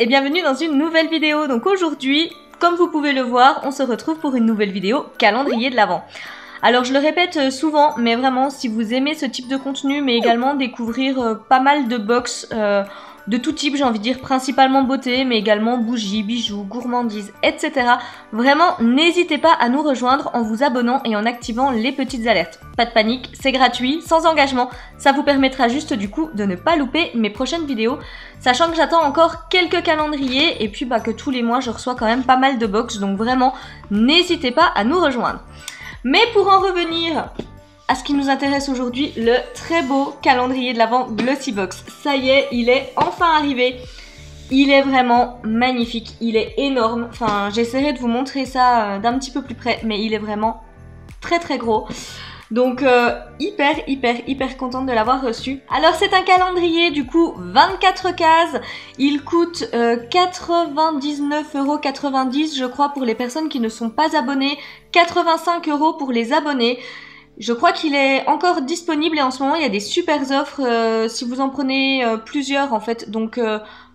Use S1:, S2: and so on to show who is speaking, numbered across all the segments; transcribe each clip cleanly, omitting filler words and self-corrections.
S1: et bienvenue dans une nouvelle vidéo. Donc aujourd'hui, comme vous pouvez le voir, on se retrouve pour une nouvelle vidéo calendrier de l'Avent. Alors je le répète souvent, mais vraiment si vous aimez ce type de contenu, mais également découvrir pas mal de box de tout type, j'ai envie de dire principalement beauté, mais également bougies, bijoux, gourmandises, etc. Vraiment, n'hésitez pas à nous rejoindre en vous abonnant et en activant les petites alertes. Pas de panique, c'est gratuit, sans engagement. Ça vous permettra juste du coup de ne pas louper mes prochaines vidéos, sachant que j'attends encore quelques calendriers et puis que tous les mois je reçois quand même pas mal de box, donc vraiment n'hésitez pas à nous rejoindre. Mais pour en revenir à ce qui nous intéresse aujourd'hui, le très beau calendrier de l'Avent Glossybox. Ça y est, il est enfin arrivé. Il est vraiment magnifique, il est énorme. Enfin, j'essaierai de vous montrer ça d'un petit peu plus près, mais il est vraiment très très gros. Donc hyper contente de l'avoir reçu. Alors c'est un calendrier du coup 24 cases. Il coûte 99,90 € je crois pour les personnes qui ne sont pas abonnées, 85 € pour les abonnés. Je crois qu'il est encore disponible et en ce moment il y a des super offres si vous en prenez plusieurs en fait, donc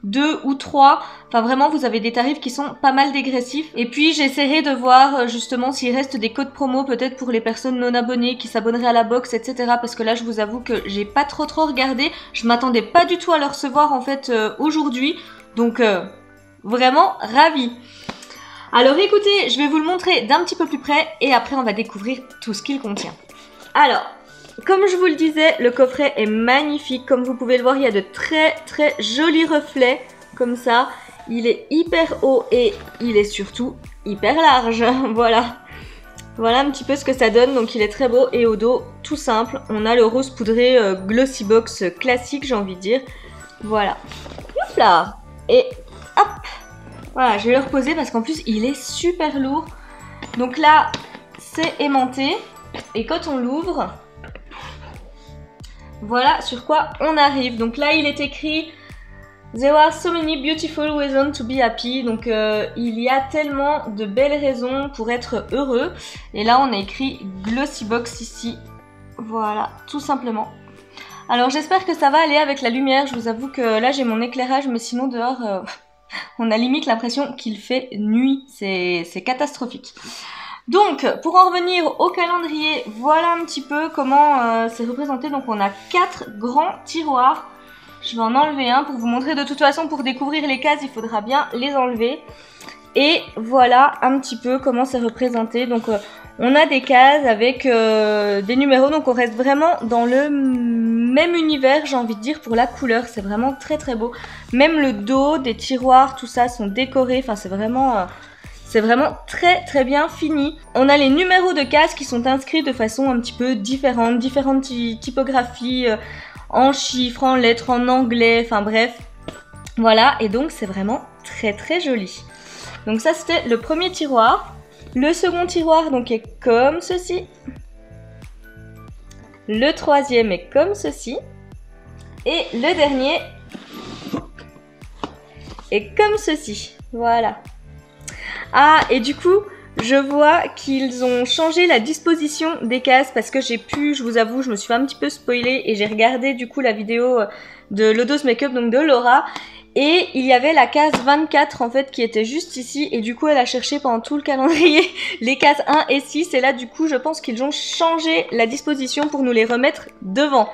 S1: 2 ou 3, enfin vraiment vous avez des tarifs qui sont pas mal dégressifs. Et puis j'essaierai de voir justement s'il reste des codes promo peut-être pour les personnes non abonnées qui s'abonneraient à la box, etc. Parce que là je vous avoue que j'ai pas trop regardé, je m'attendais pas du tout à le recevoir en fait aujourd'hui, donc vraiment ravie. Alors écoutez, je vais vous le montrer d'un petit peu plus près et après on va découvrir tout ce qu'il contient. Alors, comme je vous le disais, le coffret est magnifique. Comme vous pouvez le voir, il y a de très jolis reflets comme ça. Il est hyper haut et il est surtout hyper large. Voilà. Voilà un petit peu ce que ça donne. Donc il est très beau et au dos, tout simple. On a le rose poudré Glossybox classique, j'ai envie de dire. Voilà. Hop là. Et hop. Voilà, je vais le reposer parce qu'en plus, il est super lourd. Donc là, c'est aimanté. Et quand on l'ouvre, voilà sur quoi on arrive. Donc là, il est écrit There are so many beautiful reasons to be happy. Donc il y a tellement de belles raisons pour être heureux. Et là, on a écrit Glossybox ici. Voilà, tout simplement. Alors j'espère que ça va aller avec la lumière. Je vous avoue que là, j'ai mon éclairage, mais sinon dehors, on a limite l'impression qu'il fait nuit. C'est catastrophique. Donc, pour en revenir au calendrier, voilà un petit peu comment c'est représenté. Donc, on a 4 grands tiroirs. Je vais en enlever un pour vous montrer. De toute façon, pour découvrir les cases, il faudra bien les enlever. Et voilà un petit peu comment c'est représenté. Donc, on a des cases avec des numéros. Donc, on reste vraiment dans le même univers, j'ai envie de dire, pour la couleur. C'est vraiment très beau. Même le dos des tiroirs, tout ça sont décorés. Enfin, c'est vraiment très bien fini. On a les numéros de cases qui sont inscrits de façon un petit peu différente, différentes typographies, en chiffres, en lettres, en anglais, enfin bref. Voilà, et donc c'est vraiment très joli. Donc ça c'était le premier tiroir. Le second tiroir donc est comme ceci. Le troisième est comme ceci. Et le dernier est comme ceci. Voilà. Ah, et du coup, je vois qu'ils ont changé la disposition des cases parce que je vous avoue, je me suis fait un petit peu spoiler et j'ai regardé du coup la vidéo de Lodos Makeup, donc de Laura. Et il y avait la case 24 en fait qui était juste ici et du coup elle a cherché pendant tout le calendrier les cases 1 et 6 et là du coup je pense qu'ils ont changé la disposition pour nous les remettre devant.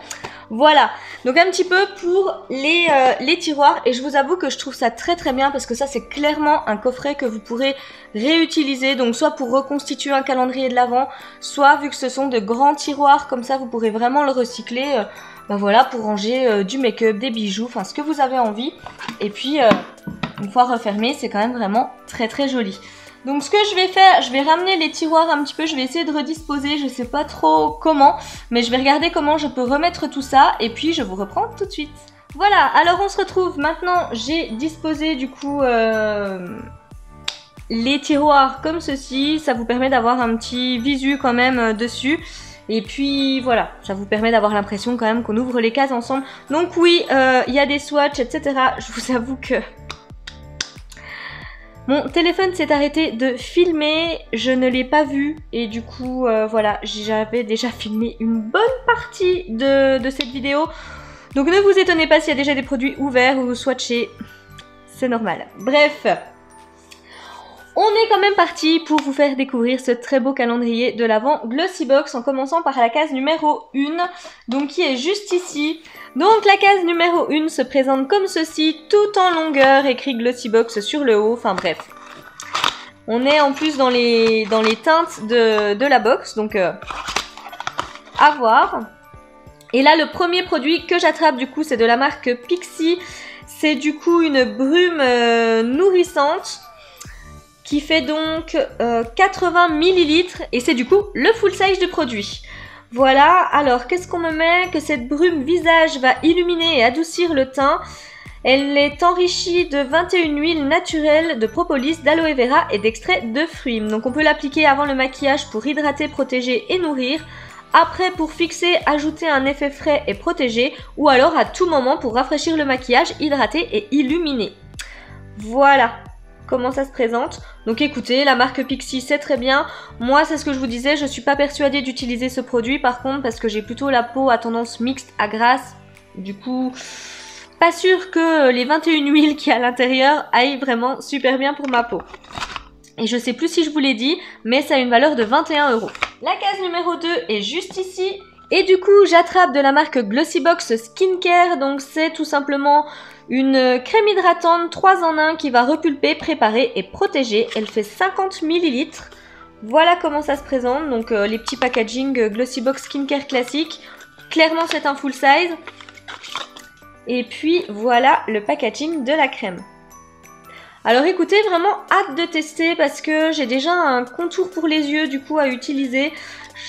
S1: Voilà, donc un petit peu pour les tiroirs et je vous avoue que je trouve ça très bien parce que ça c'est clairement un coffret que vous pourrez réutiliser, donc soit pour reconstituer un calendrier de l'Avent, soit vu que ce sont de grands tiroirs comme ça vous pourrez vraiment le recycler. Voilà, pour ranger du make-up, des bijoux, enfin ce que vous avez envie. Et puis, une fois refermé, c'est quand même vraiment très joli. Donc ce que je vais faire, je vais ramener les tiroirs un petit peu, je vais essayer de redisposer, je sais pas trop comment, mais je vais regarder comment je peux remettre tout ça et puis je vous reprends tout de suite. Voilà, alors on se retrouve maintenant, j'ai disposé du coup les tiroirs comme ceci, ça vous permet d'avoir un petit visu quand même dessus. Et puis voilà, ça vous permet d'avoir l'impression quand même qu'on ouvre les cases ensemble. Donc oui, il y a des swatchs, etc. Je vous avoue que mon téléphone s'est arrêté de filmer, je ne l'ai pas vu. Et du coup, voilà, j'avais déjà filmé une bonne partie de cette vidéo. Donc ne vous étonnez pas s'il y a déjà des produits ouverts ou swatchés. c'est normal. Bref, on est quand même parti pour vous faire découvrir ce très beau calendrier de l'Avent Glossybox en commençant par la case numéro 1, donc qui est juste ici. Donc la case numéro 1 se présente comme ceci, tout en longueur, écrit Glossybox sur le haut, enfin bref. On est en plus dans les teintes de la box, donc à voir. Et là le premier produit que j'attrape du coup c'est de la marque Pixi, c'est du coup une brume nourrissante qui fait donc 80 ml et c'est du coup le full size du produit. Voilà, alors qu'est-ce qu'on me met? Que cette brume visage va illuminer et adoucir le teint. Elle est enrichie de 21 huiles naturelles de propolis, d'aloe vera et d'extrait de fruits. Donc on peut l'appliquer avant le maquillage pour hydrater, protéger et nourrir. Après pour fixer, ajouter un effet frais et protéger. Ou alors à tout moment pour rafraîchir le maquillage, hydrater et illuminer. Voilà comment ça se présente. Donc écoutez, la marque Pixi c'est très bien. Moi c'est ce que je vous disais, je suis pas persuadée d'utiliser ce produit par contre parce que j'ai plutôt la peau à tendance mixte à grasse. Du coup, pas sûr que les 21 huiles qu'il y a à l'intérieur aillent vraiment super bien pour ma peau. Et je sais plus si je vous l'ai dit, mais ça a une valeur de 21 €. La case numéro 2 est juste ici. Et du coup, j'attrape de la marque Glossybox Skincare. Donc c'est tout simplement une crème hydratante 3 en 1 qui va repulper, préparer et protéger. Elle fait 50 ml. Voilà comment ça se présente. Donc les petits packaging Glossybox Skincare classique. Clairement c'est un full size. Et puis voilà le packaging de la crème. Alors écoutez, vraiment hâte de tester parce que j'ai déjà un contour pour les yeux du coup à utiliser.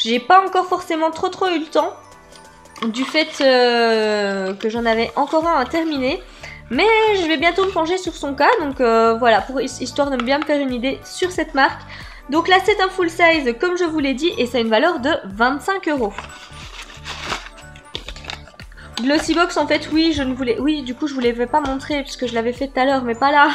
S1: J'ai pas encore forcément trop eu le temps du fait que j'en avais encore un à terminer. Mais je vais bientôt me pencher sur son cas, donc voilà, histoire de bien me faire une idée sur cette marque. Donc là c'est un full size comme je vous l'ai dit et ça a une valeur de 25 €. Glossybox en fait oui du coup je vous l'avais pas montré puisque je l'avais fait tout à l'heure mais pas là.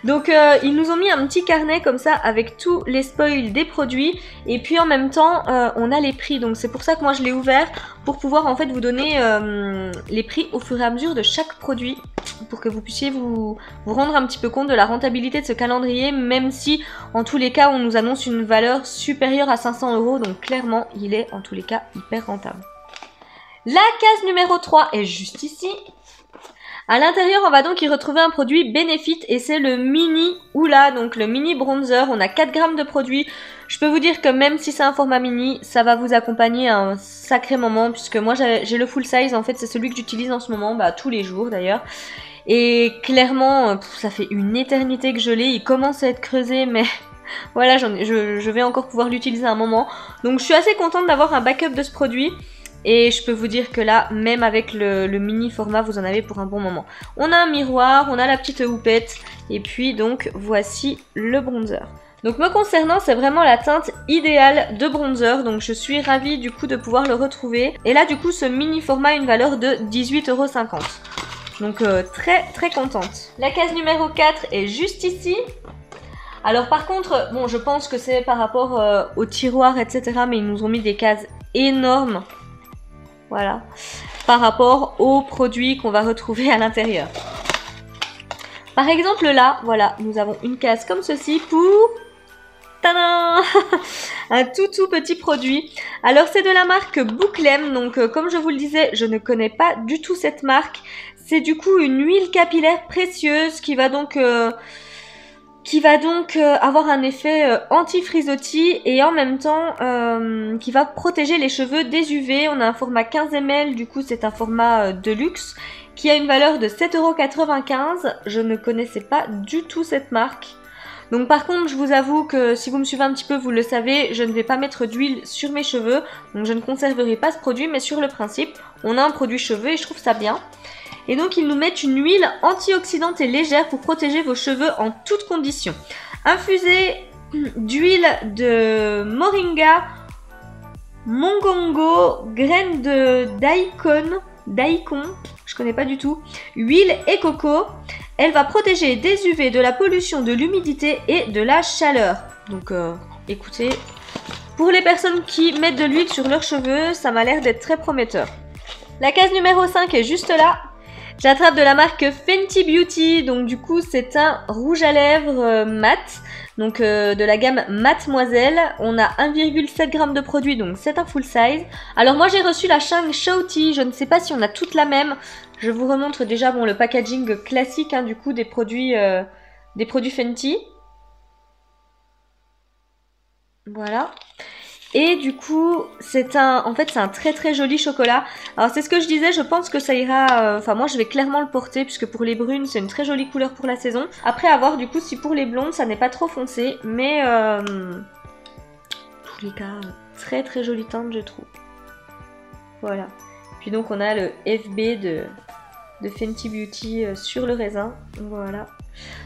S1: Donc ils nous ont mis un petit carnet comme ça avec tous les spoils des produits et puis en même temps on a les prix, donc c'est pour ça que moi je l'ai ouvert pour pouvoir en fait vous donner les prix au fur et à mesure de chaque produit pour que vous puissiez vous rendre un petit peu compte de la rentabilité de ce calendrier, même si en tous les cas on nous annonce une valeur supérieure à 500 €, donc clairement il est en tous les cas hyper rentable. La case numéro 3 est juste ici. À l'intérieur, on va donc y retrouver un produit Benefit et c'est le mini Hoola, donc le mini bronzer. On a 4 grammes de produit. Je peux vous dire que même si c'est un format mini, ça va vous accompagner un sacré moment puisque moi j'ai le full size, en fait c'est celui que j'utilise en ce moment, tous les jours d'ailleurs. Et clairement, ça fait une éternité que je l'ai, il commence à être creusé mais... Voilà, je vais encore pouvoir l'utiliser un moment. Donc je suis assez contente d'avoir un backup de ce produit. Et je peux vous dire que là, même avec le mini format, vous en avez pour un bon moment. On a un miroir, on a la petite houppette, et puis donc voici le bronzer. Donc me concernant, c'est vraiment la teinte idéale de bronzer, donc je suis ravie du coup de pouvoir le retrouver. Et là du coup, ce mini format a une valeur de 18,50 €. Donc très contente. La case numéro 4 est juste ici. Alors par contre, bon je pense que c'est par rapport au tiroir etc. Mais ils nous ont mis des cases énormes. Voilà, par rapport aux produits qu'on va retrouver à l'intérieur. Par exemple là, voilà, nous avons une case comme ceci pour... Tadam un tout petit produit. Alors c'est de la marque Bouclem, donc comme je vous le disais, je ne connais pas du tout cette marque. C'est du coup une huile capillaire précieuse qui va donc... avoir un effet anti-frisottis et en même temps qui va protéger les cheveux des UV. On a un format 15 ml, du coup c'est un format de luxe qui a une valeur de 7,95 €. Je ne connaissais pas du tout cette marque. Donc par contre je vous avoue que si vous me suivez un petit peu vous le savez, je ne vais pas mettre d'huile sur mes cheveux. Donc je ne conserverai pas ce produit, mais sur le principe on a un produit cheveux et je trouve ça bien. Et donc ils nous mettent une huile antioxydante et légère pour protéger vos cheveux en toutes conditions. Infusée d'huile de moringa, mongongo, graines de daikon, je connais pas du tout, huile et coco. Elle va protéger des UV, de la pollution, de l'humidité et de la chaleur. Donc écoutez, pour les personnes qui mettent de l'huile sur leurs cheveux, ça m'a l'air d'être très prometteur. La case numéro 5 est juste là. J'attrape de la marque Fenty Beauty, donc du coup c'est un rouge à lèvres mat, donc de la gamme Mademoiselle. On a 1,7 g de produit, donc c'est un full size. Alors moi j'ai reçu la Shang Shouty, je ne sais pas si on a toutes la même. Je vous remontre déjà bon, le packaging classique hein, du coup des produits Fenty. Voilà. Et du coup, en fait, c'est un très très joli chocolat. Alors c'est ce que je disais, je pense que ça ira... Enfin moi je vais clairement le porter puisque pour les brunes c'est une très jolie couleur pour la saison. Après à voir du coup si pour les blondes ça n'est pas trop foncé. Mais tous les cas, très très jolie teinte je trouve. Voilà. Puis donc on a le FB de Fenty Beauty sur le raisin. Voilà.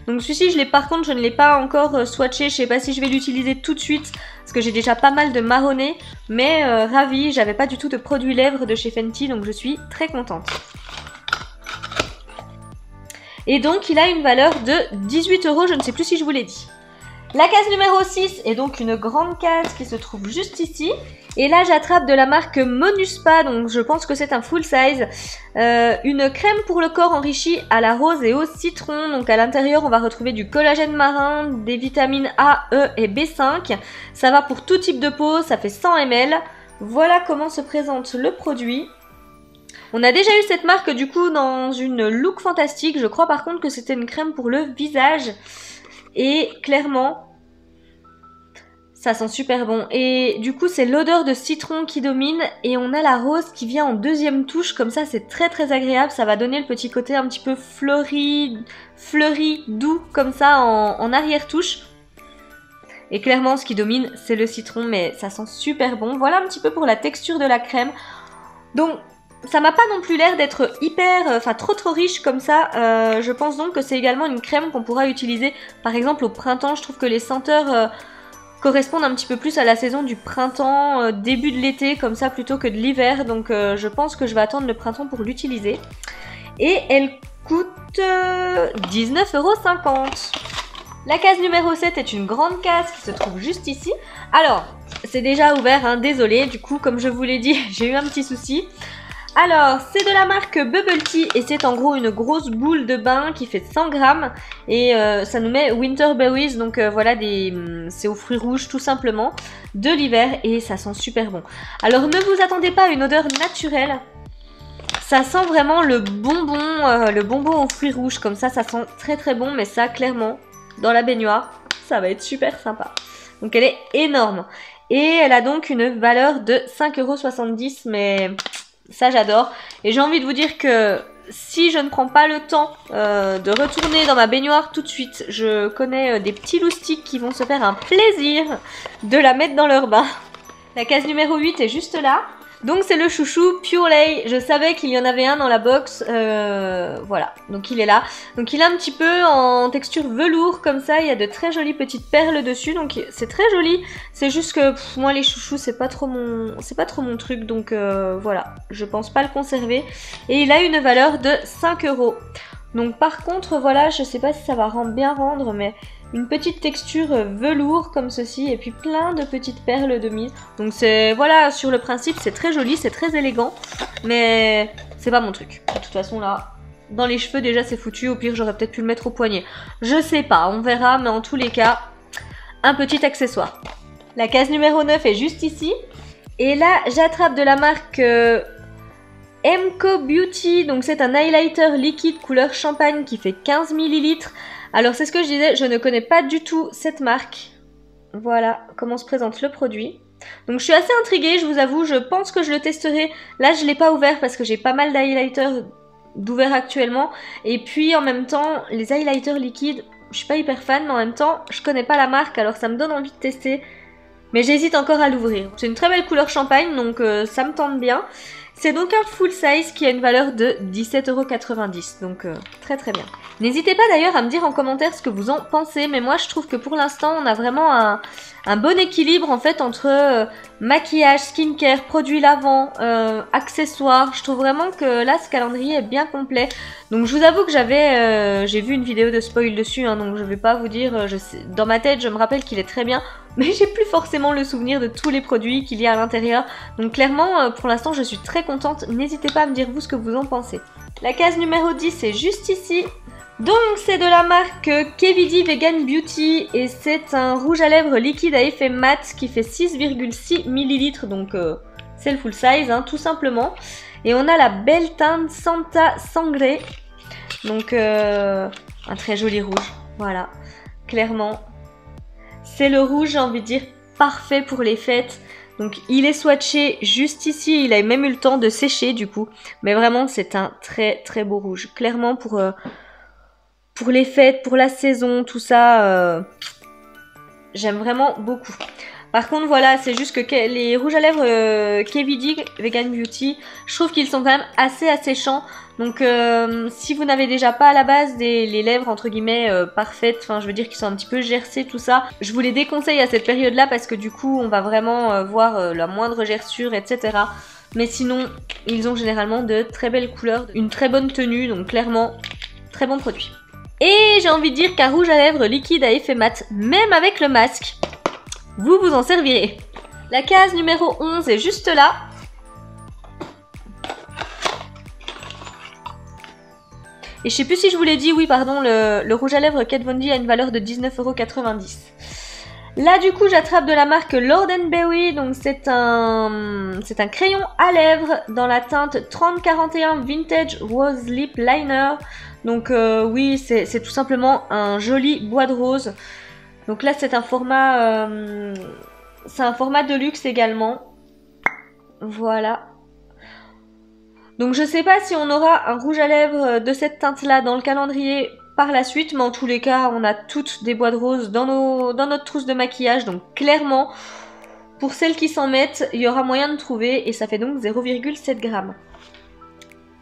S1: Donc celui-ci, par contre, je ne l'ai pas encore swatché. Je sais pas si je vais l'utiliser tout de suite parce que j'ai déjà pas mal de marronné. Mais ravie, j'avais pas du tout de produit lèvres de chez Fenty, donc je suis très contente. Et donc, il a une valeur de 18 €, je ne sais plus si je vous l'ai dit. La case numéro 6 est donc une grande case qui se trouve juste ici. Et là, j'attrape de la marque Monuspa, donc je pense que c'est un full size. Une crème pour le corps enrichie à la rose et au citron. Donc à l'intérieur, on va retrouver du collagène marin, des vitamines A, E et B5. Ça va pour tout type de peau, ça fait 100 ml. Voilà comment se présente le produit. On a déjà eu cette marque du coup dans une look fantastique. Je crois par contre que c'était une crème pour le visage. Et clairement... ça sent super bon. Et du coup, c'est l'odeur de citron qui domine. Et on a la rose qui vient en deuxième touche. Comme ça, c'est très très agréable. Ça va donner le petit côté un petit peu fleuri, doux, comme ça, en arrière-touche. Et clairement, ce qui domine, c'est le citron. Mais ça sent super bon. Voilà un petit peu pour la texture de la crème. Donc... ça m'a pas non plus l'air d'être trop riche comme ça. Je pense donc que c'est également une crème qu'on pourra utiliser par exemple au printemps. Je trouve que les senteurs correspondent un petit peu plus à la saison du printemps, début de l'été comme ça plutôt que de l'hiver. Donc je pense que je vais attendre le printemps pour l'utiliser. Et elle coûte 19,50 €. La case numéro 7 est une grande case qui se trouve juste ici. Alors, c'est déjà ouvert, hein, désolé. Du coup, comme je vous l'ai dit, j'ai eu un petit souci. Alors, c'est de la marque Bubble Tea et c'est en gros une grosse boule de bain qui fait 100 grammes et ça nous met Winter Berries, donc voilà, c'est aux fruits rouges tout simplement, de l'hiver et ça sent super bon. Alors ne vous attendez pas à une odeur naturelle, ça sent vraiment le bonbon aux fruits rouges, comme ça sent très très bon, mais ça clairement, dans la baignoire, ça va être super sympa. Donc elle est énorme et elle a donc une valeur de 5,70 €, mais... ça j'adore et j'ai envie de vous dire que si je ne prends pas le temps de retourner dans ma baignoire tout de suite, je connais des petits loustiques qui vont se faire un plaisir de la mettre dans leur bain. La case numéro 8 est juste là. Donc c'est le chouchou Pure Lay. Je savais qu'il y en avait un dans la box. Voilà, donc il est là. Donc il est un petit peu en texture velours comme ça. Il y a de très jolies petites perles dessus. Donc c'est très joli. C'est juste que moi les chouchous c'est pas trop mon truc. Donc voilà, je pense pas le conserver. Et il a une valeur de 5 €. Donc par contre voilà, je sais pas si ça va bien rendre, mais une petite texture velours comme ceci et puis plein de petites perles de mise. Donc c'est, voilà, sur le principe c'est très joli, c'est très élégant, mais c'est pas mon truc. De toute façon là, dans les cheveux déjà c'est foutu, au pire j'aurais peut-être pu le mettre au poignet. Je sais pas, on verra, mais en tous les cas, un petit accessoire. La case numéro 9 est juste ici. Et là j'attrape de la marque... Emco Beauty, donc c'est un highlighter liquide couleur champagne qui fait 15 ml. Alors c'est ce que je disais, je ne connais pas du tout cette marque. Voilà comment se présente le produit. Donc je suis assez intriguée, je vous avoue, je pense que je le testerai. Là je ne l'ai pas ouvert parce que j'ai pas mal d'highlighters d'ouvert actuellement. Et puis en même temps, les highlighters liquides, je suis pas hyper fan, mais en même temps, je connais pas la marque, alors ça me donne envie de tester. Mais j'hésite encore à l'ouvrir. C'est une très belle couleur champagne, donc ça me tente bien. C'est donc un full size qui a une valeur de 17,90 €, donc très très bien. N'hésitez pas d'ailleurs à me dire en commentaire ce que vous en pensez, mais moi je trouve que pour l'instant on a vraiment un bon équilibre en fait entre maquillage, skincare, produits lavants, accessoires. Je trouve vraiment que là ce calendrier est bien complet. Donc je vous avoue que j'ai vu une vidéo de spoil dessus, hein, donc je vais pas vous dire, dans ma tête je me rappelle qu'il est très bien, mais j'ai plus forcément le souvenir de tous les produits qu'il y a à l'intérieur. Donc clairement pour l'instant je suis très contente, n'hésitez pas à me dire vous ce que vous en pensez. La case numéro 10 c'est juste ici. Donc c'est de la marque KVD Vegan Beauty et c'est un rouge à lèvres liquide à effet mat qui fait 6,6 ml, donc c'est le full size hein, tout simplement. Et on a la belle teinte Santa Sangre, donc un très joli rouge, voilà, clairement. C'est le rouge, j'ai envie de dire, parfait pour les fêtes. Donc il est swatché juste ici, il a même eu le temps de sécher du coup. Mais vraiment c'est un très très beau rouge. Clairement pour les fêtes, pour la saison, tout ça, j'aime vraiment beaucoup. Par contre voilà, c'est juste que les rouges à lèvres KVD Vegan Beauty, je trouve qu'ils sont quand même assez asséchants. Donc si vous n'avez déjà pas à la base les lèvres entre guillemets parfaites, enfin je veux dire qu'ils sont un petit peu gercées tout ça, je vous les déconseille à cette période là parce que du coup on va vraiment voir la moindre gerçure etc. Mais sinon ils ont généralement de très belles couleurs, une très bonne tenue, donc clairement très bon produit. Et j'ai envie de dire qu'un rouge à lèvres liquide à effet mat, même avec le masque, vous vous en servirez. La case numéro 11 est juste là. Et je sais plus si je vous l'ai dit, oui pardon, le rouge à lèvres Kat Von D a une valeur de 19,90 €. Là du coup j'attrape de la marque Lord & Berry, donc c'est un crayon à lèvres dans la teinte 3041 Vintage Rose Lip Liner. Donc oui c'est tout simplement un joli bois de rose. Donc là c'est un format de luxe également. Voilà. Donc je sais pas si on aura un rouge à lèvres de cette teinte là dans le calendrier par la suite, mais en tous les cas on a toutes des bois de rose dans notre trousse de maquillage, donc clairement pour celles qui s'en mettent il y aura moyen de trouver et ça fait donc 0,7 g.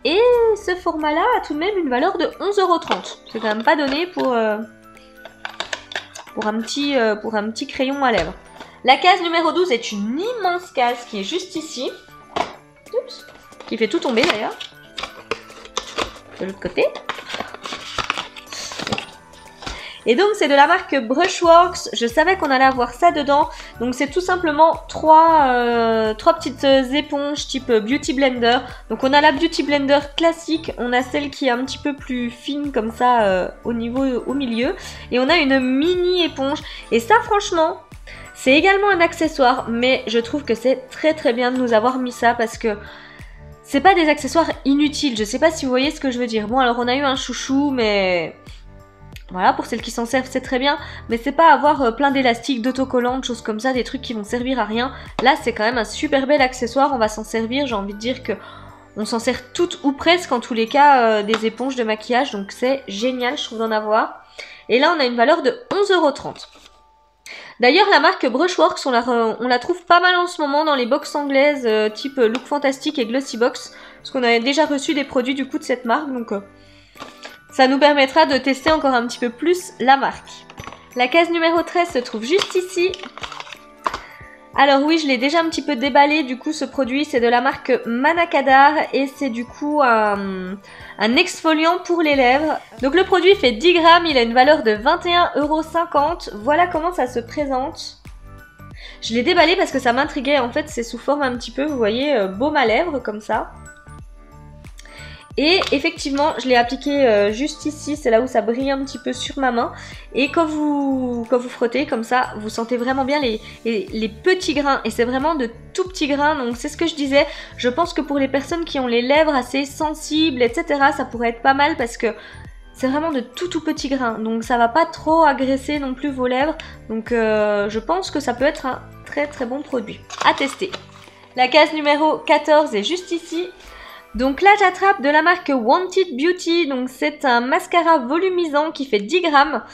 S1: Et ce format là a tout de même une valeur de 11,30 €, c'est quand même pas donné pour un petit crayon à lèvres. La case numéro 12 est une immense case qui est juste ici. Oups. Qui fait tout tomber d'ailleurs. De l'autre côté. Et donc c'est de la marque Brushworks. Je savais qu'on allait avoir ça dedans. Donc c'est tout simplement trois petites éponges type Beauty Blender. Donc on a la Beauty Blender classique. On a celle qui est un petit peu plus fine comme ça au milieu. Et on a une mini éponge. Et ça franchement, c'est également un accessoire. Mais je trouve que c'est très très bien de nous avoir mis ça parce que c'est pas des accessoires inutiles, je sais pas si vous voyez ce que je veux dire. Bon alors on a eu un chouchou mais voilà, pour celles qui s'en servent c'est très bien. Mais c'est pas avoir plein d'élastiques, d'autocollants, de choses comme ça, des trucs qui vont servir à rien. Là c'est quand même un super bel accessoire, on va s'en servir, j'ai envie de dire que on s'en sert toutes ou presque en tous les cas des éponges de maquillage. Donc c'est génial je trouve d'en avoir. Et là on a une valeur de 11,30 €. D'ailleurs la marque Brushworks on la trouve pas mal en ce moment dans les box anglaises type Look Fantastic et Glossy Box, parce qu'on avait déjà reçu des produits du coup de cette marque, donc ça nous permettra de tester encore un petit peu plus la marque. La case numéro 13 se trouve juste ici. Alors oui, je l'ai déjà un petit peu déballé, du coup ce produit c'est de la marque Manakadar et c'est du coup un exfoliant pour les lèvres. Donc le produit fait 10 grammes, il a une valeur de 21,50 €. Voilà comment ça se présente. Je l'ai déballé parce que ça m'intriguait, en fait c'est sous forme un petit peu, vous voyez, baume à lèvres comme ça. Et effectivement, je l'ai appliqué juste ici, c'est là où ça brille un petit peu sur ma main. Et quand vous frottez comme ça, vous sentez vraiment bien les petits grains. Et c'est vraiment de tout petits grains, donc c'est ce que je disais. Je pense que pour les personnes qui ont les lèvres assez sensibles, etc., ça pourrait être pas mal parce que c'est vraiment de tout petits grains. Donc ça va pas trop agresser non plus vos lèvres. Donc je pense que ça peut être un très très bon produit à tester. La case numéro 14 est juste ici. Donc là j'attrape de la marque Wanted Beauty, donc c'est un mascara volumisant qui fait 10 grammes.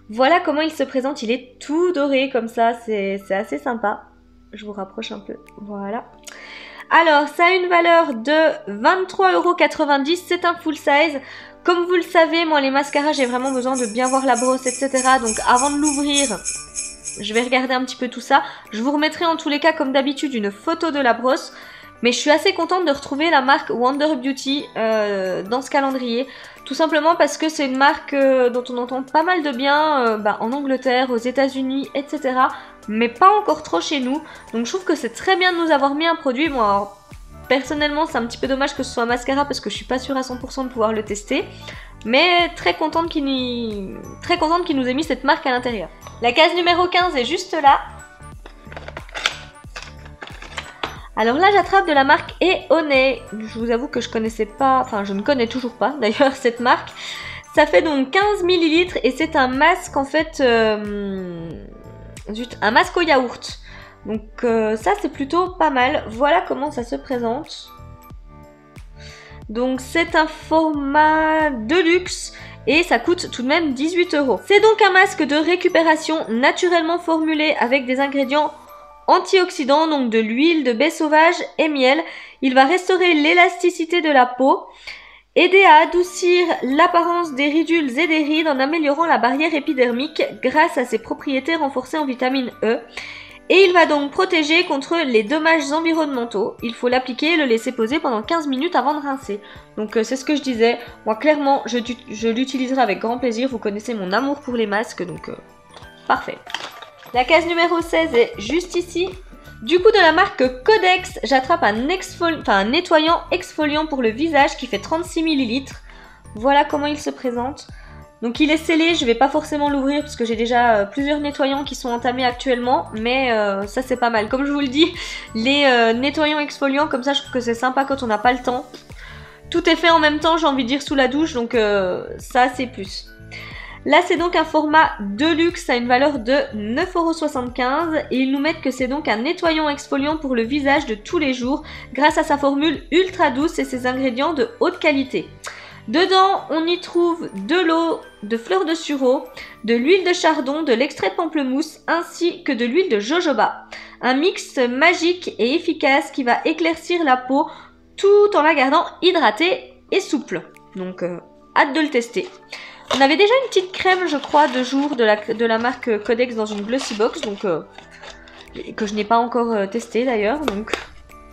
S1: Voilà comment il se présente, il est tout doré comme ça, c'est assez sympa. Je vous rapproche un peu, voilà. Alors ça a une valeur de 23,90 €, c'est un full size. Comme vous le savez, moi les mascaras j'ai vraiment besoin de bien voir la brosse etc. Donc avant de l'ouvrir, je vais regarder un petit peu tout ça. Je vous remettrai en tous les cas comme d'habitude une photo de la brosse. Mais je suis assez contente de retrouver la marque Wonder Beauty dans ce calendrier. Tout simplement parce que c'est une marque dont on entend pas mal de bien en Angleterre, aux États-Unis, etc. Mais pas encore trop chez nous. Donc je trouve que c'est très bien de nous avoir mis un produit. Bon, alors, Personnellement, c'est un petit peu dommage que ce soit un mascara parce que je suis pas sûre à 100% de pouvoir le tester. Mais très contente qu'il nous ait mis cette marque à l'intérieur. La case numéro 15 est juste là. Alors là, j'attrape de la marque Eoné. Je vous avoue que je connaissais pas, enfin je ne connais toujours pas d'ailleurs cette marque. Ça fait donc 15 ml et c'est un masque en fait, un masque au yaourt. Donc ça c'est plutôt pas mal. Voilà comment ça se présente. Donc c'est un format de luxe et ça coûte tout de même 18 €. C'est donc un masque de récupération naturellement formulé avec des ingrédients antioxydants, donc de l'huile de baie sauvage et miel. Il va restaurer l'élasticité de la peau, aider à adoucir l'apparence des ridules et des rides en améliorant la barrière épidermique grâce à ses propriétés renforcées en vitamine E. Et il va donc protéger contre les dommages environnementaux. Il faut l'appliquer et le laisser poser pendant 15 minutes avant de rincer. Donc c'est ce que je disais. Moi clairement je l'utiliserai avec grand plaisir. Vous connaissez mon amour pour les masques, donc parfait. La case numéro 16 est juste ici. Du coup de la marque Codex, j'attrape un nettoyant exfoliant pour le visage qui fait 36 ml. Voilà comment il se présente. Donc il est scellé, je vais pas forcément l'ouvrir parce que j'ai déjà plusieurs nettoyants qui sont entamés actuellement, mais ça c'est pas mal. Comme je vous le dis, les nettoyants exfoliants comme ça je trouve que c'est sympa quand on n'a pas le temps. Tout est fait en même temps, j'ai envie de dire sous la douche, donc ça c'est plus. Là c'est donc un format de luxe à une valeur de 9,75 € et ils nous mettent que c'est donc un nettoyant exfoliant pour le visage de tous les jours grâce à sa formule ultra douce et ses ingrédients de haute qualité. Dedans, on y trouve de l'eau, de fleurs de sureau, de l'huile de chardon, de l'extrait de pamplemousse ainsi que de l'huile de jojoba. Un mix magique et efficace qui va éclaircir la peau tout en la gardant hydratée et souple. Donc, hâte de le tester. On avait déjà une petite crème, je crois, de jour de la marque Codex dans une Glossy Box, donc que je n'ai pas encore testé d'ailleurs. Donc,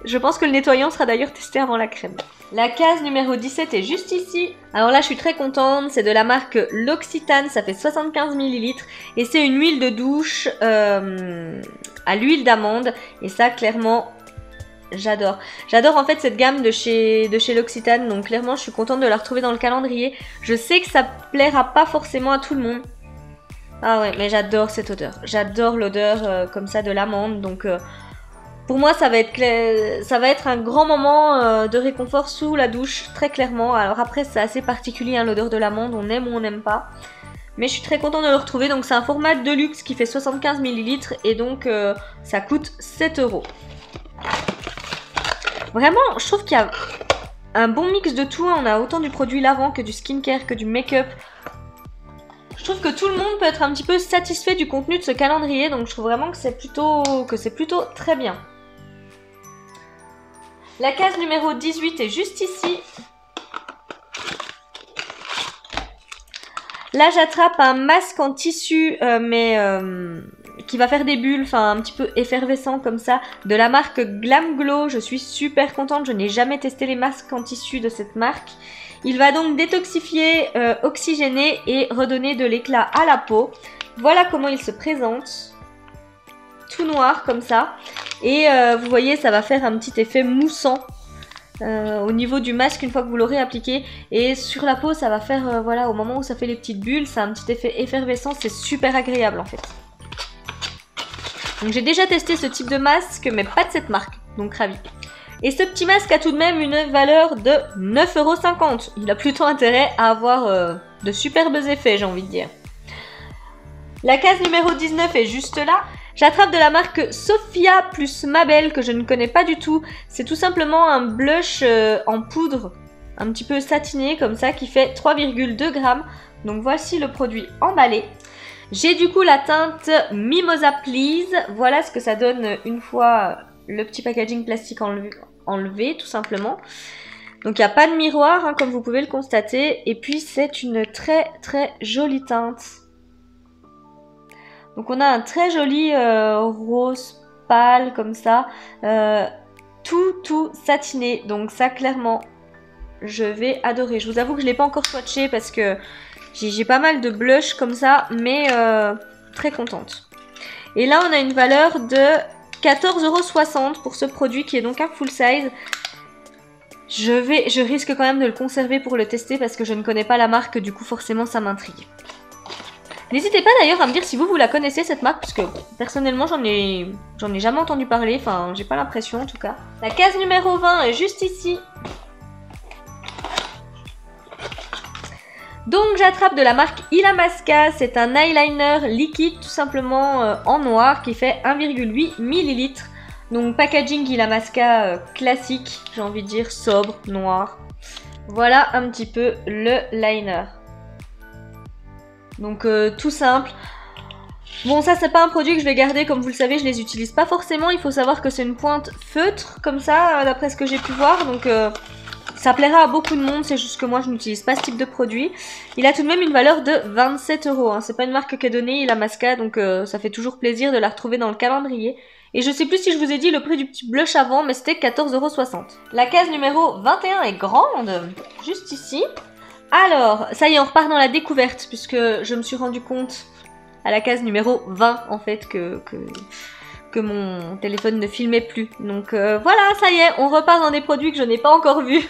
S1: je pense que le nettoyant sera d'ailleurs testé avant la crème. La case numéro 17 est juste ici. Alors là, je suis très contente. C'est de la marque L'Occitane. Ça fait 75 ml. Et c'est une huile de douche à l'huile d'amande. Et ça, clairement, j'adore. J'adore en fait cette gamme de chez L'Occitane. Donc clairement, je suis contente de la retrouver dans le calendrier. Je sais que ça plaira pas forcément à tout le monde. Ah ouais, mais j'adore cette odeur. J'adore l'odeur comme ça de l'amande. Donc... pour moi, ça va être un grand moment de réconfort sous la douche, très clairement. Alors après, c'est assez particulier, hein, l'odeur de l'amande, on aime ou on n'aime pas. Mais je suis très contente de le retrouver. Donc c'est un format de luxe qui fait 75 ml et donc ça coûte 7 €. Vraiment, je trouve qu'il y a un bon mix de tout. On a autant du produit lavant que du skincare, que du make-up. Je trouve que tout le monde peut être un petit peu satisfait du contenu de ce calendrier. Donc je trouve vraiment que c'est plutôt très bien. La case numéro 18 est juste ici. Là, j'attrape un masque en tissu, qui va faire des bulles, enfin un petit peu effervescent comme ça, de la marque Glam Glow. Je suis super contente, je n'ai jamais testé les masques en tissu de cette marque. Il va donc détoxifier, oxygéner et redonner de l'éclat à la peau. Voilà comment il se présente. Tout noir comme ça. Et vous voyez, ça va faire un petit effet moussant au niveau du masque une fois que vous l'aurez appliqué. Et sur la peau, ça va faire, voilà, au moment où ça fait les petites bulles, ça a un petit effet effervescent. C'est super agréable en fait. Donc j'ai déjà testé ce type de masque, mais pas de cette marque. Donc ravi. Et ce petit masque a tout de même une valeur de 9,50 €. Il a plutôt intérêt à avoir de superbes effets, j'ai envie de dire. La case numéro 19 est juste là. J'attrape de la marque Sophia plus Mabel que je ne connais pas du tout. C'est tout simplement un blush en poudre, un petit peu satiné comme ça, qui fait 3,2 g. Donc voici le produit emballé. J'ai du coup la teinte Mimosa Please. Voilà ce que ça donne une fois le petit packaging plastique enlevé tout simplement. Donc il n'y a pas de miroir, hein, comme vous pouvez le constater. Et puis c'est une très très jolie teinte. Donc on a un très joli rose pâle comme ça, tout satiné. Donc ça clairement, je vais adorer. Je vous avoue que je ne l'ai pas encore swatché parce que j'ai pas mal de blush comme ça, mais très contente. Et là on a une valeur de 14,60 € pour ce produit qui est donc un full size. Je risque quand même de le conserver pour le tester parce que je ne connais pas la marque, du coup forcément ça m'intrigue. N'hésitez pas d'ailleurs à me dire si vous la connaissez cette marque, parce que personnellement j'en ai jamais entendu parler, enfin j'ai pas l'impression en tout cas. La case numéro 20 est juste ici. Donc j'attrape de la marque Illamasqua, c'est un eyeliner liquide tout simplement en noir qui fait 1,8 ml. Donc packaging Illamasqua classique, j'ai envie de dire sobre, noir. Voilà un petit peu le liner. Donc tout simple. Bon, ça c'est pas un produit que je vais garder, comme vous le savez, je les utilise pas forcément. Il faut savoir que c'est une pointe feutre comme ça, d'après ce que j'ai pu voir. Donc ça plaira à beaucoup de monde, c'est juste que moi je n'utilise pas ce type de produit. Il a tout de même une valeur de 27 €. Hein. C'est pas une marque qui est donnée, Illamasqua, donc ça fait toujours plaisir de la retrouver dans le calendrier. Et je sais plus si je vous ai dit le prix du petit blush avant, mais c'était 14,60 €. La case numéro 21 est grande, juste ici. Alors, ça y est, on repart dans la découverte, puisque je me suis rendu compte à la case numéro 20, en fait, que mon téléphone ne filmait plus. Donc voilà, ça y est, on repart dans des produits que je n'ai pas encore vus.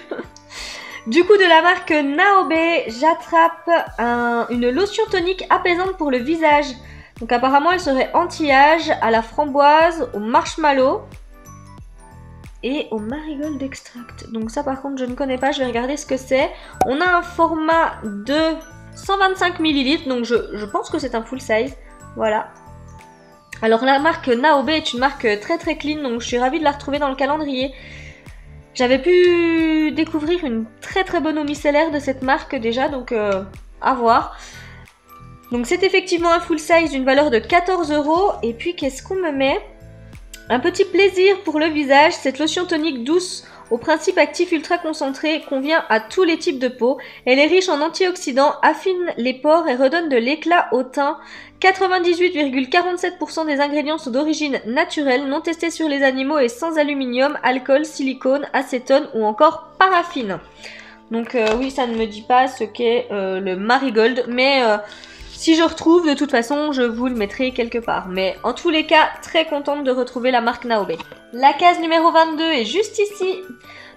S1: Du coup, de la marque Naobe, j'attrape une lotion tonique apaisante pour le visage. Donc apparemment, elle serait anti-âge, à la framboise, au marshmallow et au marigold extract. Donc ça par contre je ne connais pas, je vais regarder ce que c'est. On a un format de 125 ml, donc je pense que c'est un full size. Voilà. Alors la marque Naobe est une marque très très clean, donc je suis ravie de la retrouver dans le calendrier. J'avais pu découvrir une très très bonne eau micellaire de cette marque déjà, donc à voir. Donc c'est effectivement un full size d'une valeur de 14 €. Et puis qu'est-ce qu'on me met ? Un petit plaisir pour le visage, cette lotion tonique douce au principe actif ultra concentré convient à tous les types de peau. Elle est riche en antioxydants, affine les pores et redonne de l'éclat au teint. 98,47% des ingrédients sont d'origine naturelle, non testés sur les animaux et sans aluminium, alcool, silicone, acétone ou encore paraffine. Donc oui, ça ne me dit pas ce qu'est le marigold, mais si je retrouve, de toute façon, je vous le mettrai quelque part. Mais en tous les cas, très contente de retrouver la marque Naobe. La case numéro 22 est juste ici.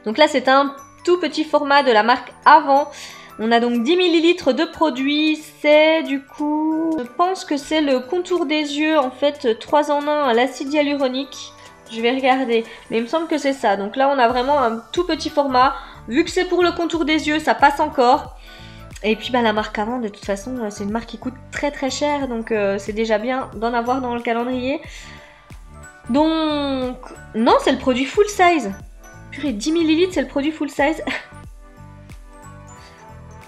S1: Donc là, c'est un tout petit format de la marque Avant. On a donc 10 ml de produit. C'est du coup... Je pense que c'est le contour des yeux, en fait, 3 en 1 à l'acide hyaluronique. Je vais regarder. Mais il me semble que c'est ça. Donc là, on a vraiment un tout petit format. Vu que c'est pour le contour des yeux, ça passe encore. Et puis bah, la marque Avant, de toute façon, c'est une marque qui coûte très très cher, donc c'est déjà bien d'en avoir dans le calendrier. Donc, non, c'est le produit full size. Purée, 10 ml, c'est le produit full size.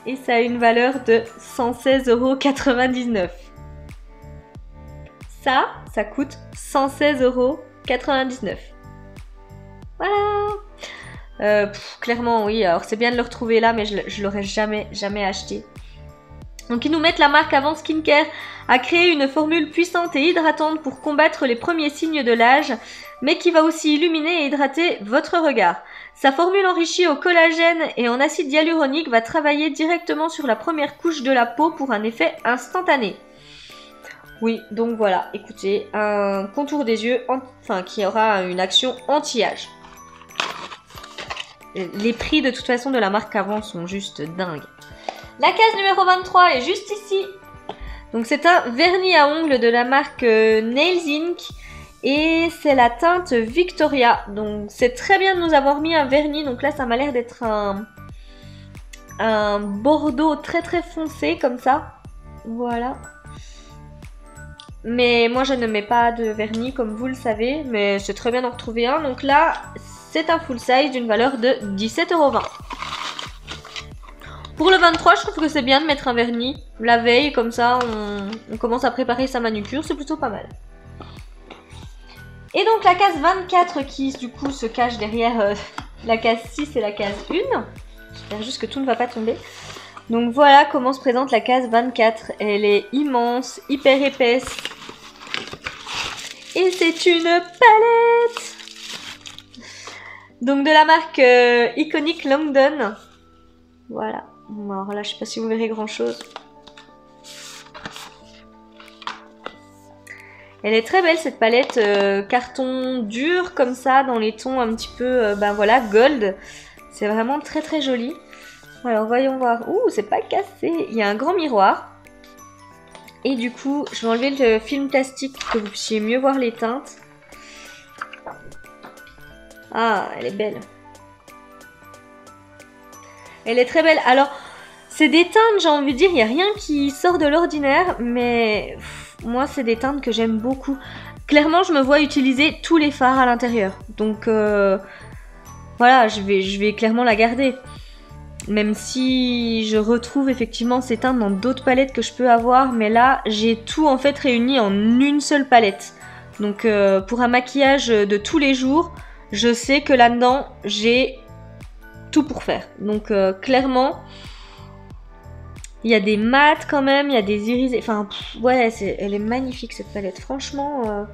S1: Et ça a une valeur de 116,99 €. Ça coûte 116,99 €. Voilà. Clairement oui, alors c'est bien de le retrouver là, mais je l'aurais jamais acheté. Donc ils nous mettent la marque Avant Skincare à créer une formule puissante et hydratante pour combattre les premiers signes de l'âge, mais qui va aussi illuminer et hydrater votre regard. Sa formule enrichie au collagène et en acide hyaluronique va travailler directement sur la première couche de la peau pour un effet instantané. Oui, donc voilà, écoutez, un contour des yeux, qui aura une action anti-âge. Les prix de toute façon de la marque Avant sont juste dingues. La case numéro 23 est juste ici. Donc c'est un vernis à ongles de la marque Nails Inc. Et c'est la teinte Victoria. Donc c'est très bien de nous avoir mis un vernis. Donc là ça m'a l'air d'être un bordeaux très très foncé comme ça. Voilà. Mais moi je ne mets pas de vernis comme vous le savez. Mais c'est très bien d'en retrouver un. Donc là c'est un full size d'une valeur de 17,20 €. Pour le 23, je trouve que c'est bien de mettre un vernis la veille, comme ça on commence à préparer sa manucure, c'est plutôt pas mal. Et donc la case 24 qui du coup se cache derrière la case 6 et la case 1. J'espère juste que tout ne va pas tomber. Donc voilà comment se présente la case 24. Elle est immense, hyper épaisse. Et c'est une palette. Donc de la marque Iconic London. Voilà. Alors là, je sais pas si vous verrez grand chose. Elle est très belle cette palette carton dur comme ça, dans les tons un petit peu, voilà, gold. C'est vraiment très très joli. Alors voyons voir. Ouh, c'est pas cassé. Il y a un grand miroir. Et du coup, je vais enlever le film plastique pour que vous puissiez mieux voir les teintes. Ah, elle est belle. Elle est très belle. Alors, c'est des teintes, j'ai envie de dire, il n'y a rien qui sort de l'ordinaire, mais moi, c'est des teintes que j'aime beaucoup. Clairement, je me vois utiliser tous les fards à l'intérieur. Donc, voilà, je vais clairement la garder. Même si je retrouve effectivement ces teintes dans d'autres palettes que je peux avoir, mais là, j'ai tout en fait réuni en une seule palette. Donc, pour un maquillage de tous les jours, je sais que là-dedans, j'ai tout pour faire. Donc, clairement... Il y a des mats quand même, il y a des irisés. Enfin, ouais, elle est magnifique cette palette. Franchement,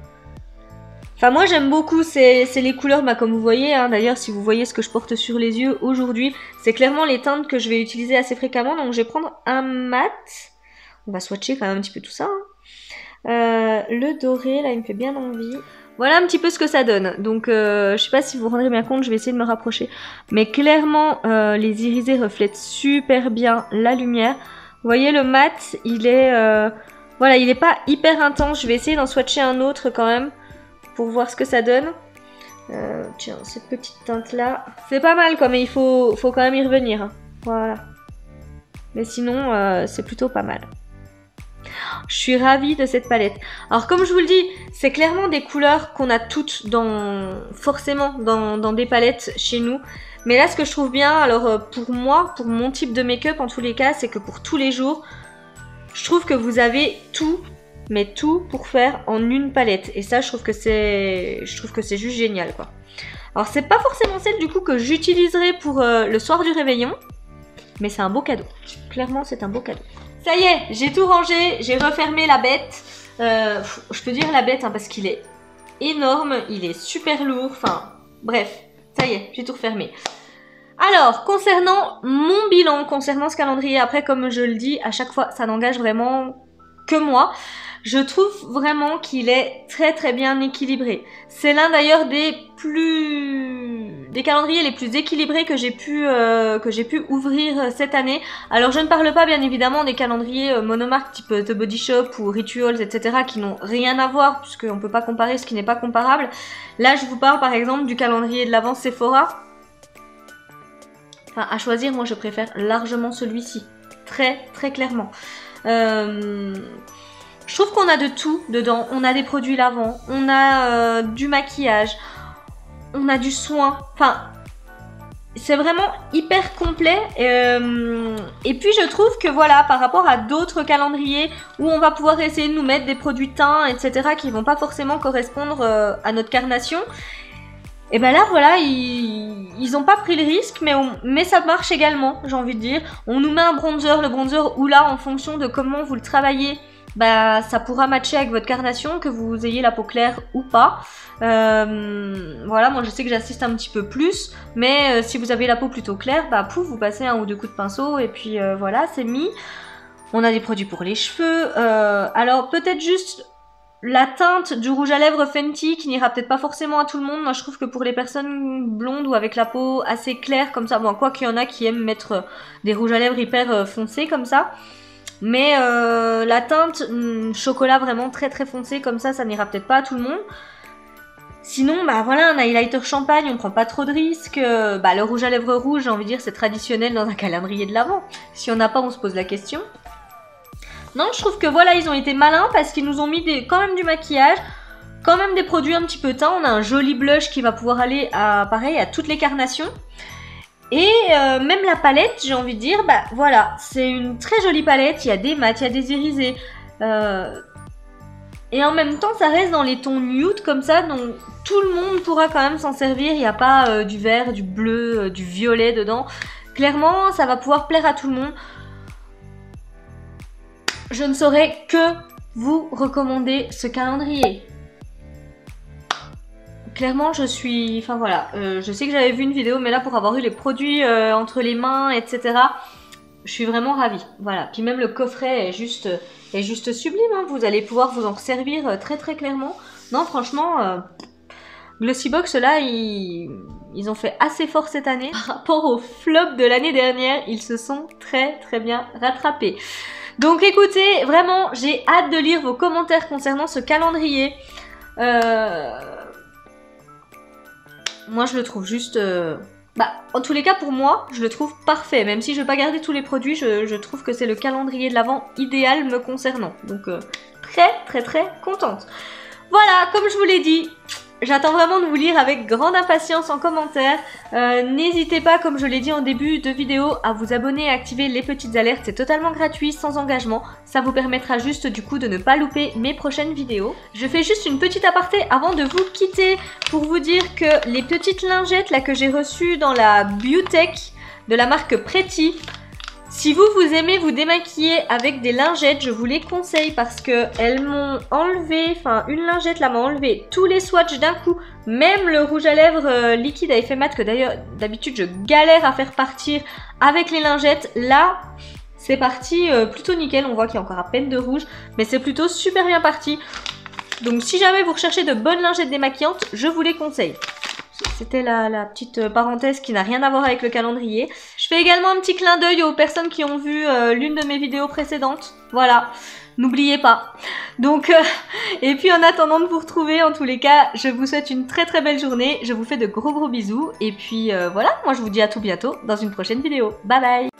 S1: enfin, moi j'aime beaucoup. C'est les couleurs, bah, comme vous voyez. Hein. D'ailleurs, si vous voyez ce que je porte sur les yeux aujourd'hui, c'est clairement les teintes que je vais utiliser assez fréquemment. Donc, je vais prendre un mat. On va swatcher quand même un petit peu tout ça. Hein. Le doré, là, il me fait bien envie. Voilà un petit peu ce que ça donne. Donc, je sais pas si vous vous rendrez bien compte, je vais essayer de me rapprocher. Mais clairement, les irisés reflètent super bien la lumière. Vous voyez, le mat, il est... voilà, il est pas hyper intense. Je vais essayer d'en swatcher un autre quand même pour voir ce que ça donne. Tiens, cette petite teinte-là. C'est pas mal quoi, mais il faut quand même y revenir. Hein. Voilà. Mais sinon, c'est plutôt pas mal. Je suis ravie de cette palette. Alors comme je vous le dis, c'est clairement des couleurs qu'on a toutes forcément dans des palettes chez nous. Mais là, ce que je trouve bien, alors pour moi, pour mon type de make-up en tous les cas, c'est que pour tous les jours, je trouve que vous avez tout, mais tout pour faire en une palette. Et ça, je trouve que c'est juste génial, quoi. Alors c'est pas forcément celle du coup que j'utiliserai pour le soir du réveillon, mais c'est un beau cadeau. Clairement, c'est un beau cadeau. Ça y est, j'ai tout rangé, j'ai refermé la bête. Je peux dire la bête hein, parce qu'il est énorme, il est super lourd, enfin bref, ça y est, j'ai tout refermé. Alors, concernant mon bilan, concernant ce calendrier, après comme je le dis, à chaque fois, ça n'engage vraiment que moi. Je trouve vraiment qu'il est très très bien équilibré. C'est l'un d'ailleurs des calendriers les plus équilibrés que j'ai pu ouvrir cette année. Alors je ne parle pas bien évidemment des calendriers monomarques type The Body Shop ou Rituals, etc. qui n'ont rien à voir puisqu'on ne peut pas comparer ce qui n'est pas comparable. Là je vous parle par exemple du calendrier de l'Avent Sephora. Enfin à choisir, moi je préfère largement celui-ci. Très très clairement. Je trouve qu'on a de tout dedans. On a des produits lavants, on a du maquillage, on a du soin. Enfin, c'est vraiment hyper complet. Et puis je trouve que voilà, par rapport à d'autres calendriers où on va pouvoir essayer de nous mettre des produits teints, etc. qui vont pas forcément correspondre à notre carnation. Et ben là voilà, ils ont pas pris le risque, mais ça marche également, j'ai envie de dire. On nous met un bronzer, le bronzer ou là en fonction de comment vous le travaillez, bah ça pourra matcher avec votre carnation, que vous ayez la peau claire ou pas. Voilà, moi je sais que j'assiste un petit peu plus, mais si vous avez la peau plutôt claire, bah pouf, vous passez un ou deux coups de pinceau et puis voilà, c'est mis. On a des produits pour les cheveux. Alors peut-être juste la teinte du rouge à lèvres Fenty qui n'ira peut-être pas forcément à tout le monde. Moi je trouve que pour les personnes blondes ou avec la peau assez claire comme ça, bon quoi qu'il y en a qui aiment mettre des rouges à lèvres hyper foncés comme ça. Mais la teinte chocolat vraiment très très foncé comme ça n'ira peut-être pas à tout le monde. Sinon, bah voilà, un highlighter champagne, on prend pas trop de risques. Bah le rouge à lèvres rouge, j'ai envie de dire, c'est traditionnel dans un calendrier de l'Avent. Si on n'a pas, on se pose la question. Non, je trouve que voilà, ils ont été malins parce qu'ils nous ont mis quand même du maquillage, quand même des produits un petit peu teints. On a un joli blush qui va pouvoir aller pareil, à toutes les carnations. Et même la palette, j'ai envie de dire, bah voilà, c'est une très jolie palette, il y a des mats, il y a des irisés. Et en même temps, ça reste dans les tons nude comme ça, donc tout le monde pourra quand même s'en servir. Il n'y a pas du vert, du bleu, du violet dedans. Clairement, ça va pouvoir plaire à tout le monde. Je ne saurais que vous recommander ce calendrier. Clairement, je suis... Enfin voilà, je sais que j'avais vu une vidéo, mais là, pour avoir eu les produits entre les mains, etc., je suis vraiment ravie. Voilà, puis même le coffret est juste sublime. Hein. Vous allez pouvoir vous en servir très très clairement. Non, franchement, Glossybox là, ils ont fait assez fort cette année. Par rapport au flop de l'année dernière, ils se sont très bien rattrapés. Donc écoutez, vraiment, j'ai hâte de lire vos commentaires concernant ce calendrier. Moi, je le trouve juste... en tous les cas, pour moi, je le trouve parfait. Même si je ne vais pas garder tous les produits, je trouve que c'est le calendrier de l'Avent idéal me concernant. Donc, très contente. Voilà, comme je vous l'ai dit, j'attends vraiment de vous lire avec grande impatience en commentaire. N'hésitez pas, comme je l'ai dit en début de vidéo, à vous abonner et activer les petites alertes. C'est totalement gratuit, sans engagement. Ça vous permettra juste du coup de ne pas louper mes prochaines vidéos. Je fais juste une petite aparté avant de vous quitter pour vous dire que les petites lingettes là que j'ai reçues dans la Beautech de la marque Pretty, si vous aimez vous démaquiller avec des lingettes, je vous les conseille parce que elles m'ont enlevé, enfin une lingette là m'a enlevé tous les swatchs d'un coup, même le rouge à lèvres liquide à effet mat que d'ailleurs d'habitude je galère à faire partir avec les lingettes. Là, c'est parti plutôt nickel, on voit qu'il y a encore à peine de rouge, mais c'est plutôt super bien parti. Donc si jamais vous recherchez de bonnes lingettes démaquillantes, je vous les conseille. C'était la petite parenthèse qui n'a rien à voir avec le calendrier. Je fais également un petit clin d'œil aux personnes qui ont vu l'une de mes vidéos précédentes. Voilà, n'oubliez pas. Donc, et puis en attendant de vous retrouver, en tous les cas, je vous souhaite une très belle journée. Je vous fais de gros bisous. Et puis voilà, moi je vous dis à tout bientôt dans une prochaine vidéo. Bye bye!